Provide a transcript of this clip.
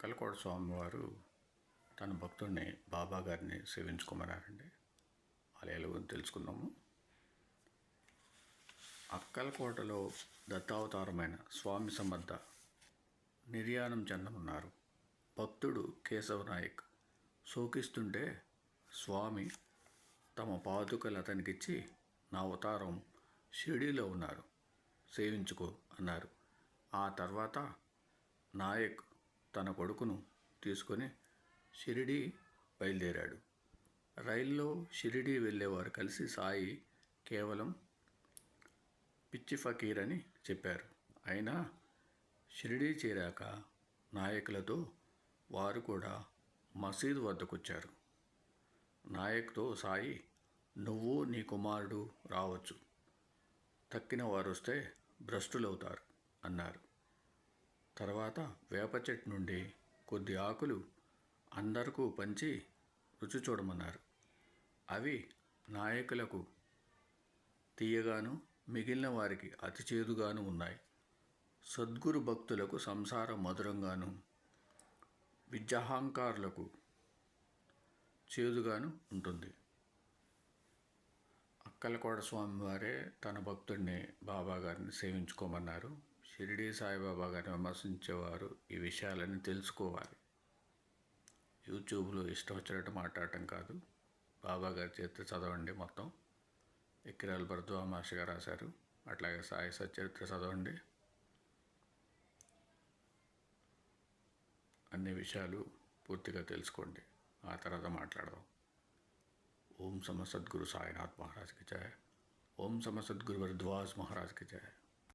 అక్కలకోట స్వామివారు తన భక్తుడిని బాబా గారిని సేవించుకోమన్నారండి. ఆలయాల గురించి తెలుసుకుందాము. అక్కలకోటలో దత్తావతారమైన స్వామి సమర్థ నిర్యాణం చెందనున్నారు. భక్తుడు కేశవ నాయక్ శోకిస్తుంటే స్వామి తమ పాదుకలు అతనికిచ్చి, నా అవతారం షిరిడీలో ఉన్నారు, సేవించుకో అన్నారు. ఆ తర్వాత నాయక్ తన కొడుకును తీసుకొని షిరిడీ బయలుదేరాడు. రైల్లో షిరిడీ వెళ్ళేవారు కలిసి సాయి కేవలం పిచ్చి ఫకీర్ అని చెప్పారు. అయినా షిరిడీ చేరాక నాయకులతో వారు కూడా మసీదు వద్దకొచ్చారు. నాయక్తో సాయి, నువ్వు నీ కుమారుడు రావచ్చు, తక్కిన వారు వస్తే భ్రష్టులవుతారు అన్నారు. తర్వాత వేప చెట్టు నుండి కొద్ది ఆకులు అందరికీ పంచి రుచి చూడమన్నారు. అవి నాయకులకు తీయగాను, మిగిలిన వారికి అతి చేదుగాను ఉన్నాయి. సద్గురు భక్తులకు సంసారం మధురంగాను, విద్యాహంకారులకు చేదుగాను ఉంటుంది. అక్కలకోట స్వామివారే తన భక్తుడిని బాబా గారిని సేవించుకోమన్నారు. షిరిడీ సాయిబాబా గారిని విమర్శించేవారు ఈ విషయాలన్నీ తెలుసుకోవాలి. యూట్యూబ్లో ఇష్టం వచ్చినట్టు మాట్లాడటం కాదు. బాబా గారి చరిత్ర చదవండి, మొత్తం ఎక్కిరాల భరద్వాజ మాస్టర్ గారు రాశారు. అట్లాగే సాయి సచరిత్ర చదవండి. అన్ని విషయాలు పూర్తిగా తెలుసుకోండి. ఆ తర్వాత మాట్లాడదాం. ఓం సమ సద్గురు సాయినాథ్ మహారాజ్ కి జయ. ఓం సమ సద్గురు భరద్వాజ్ మహారాజ్ కి జయ.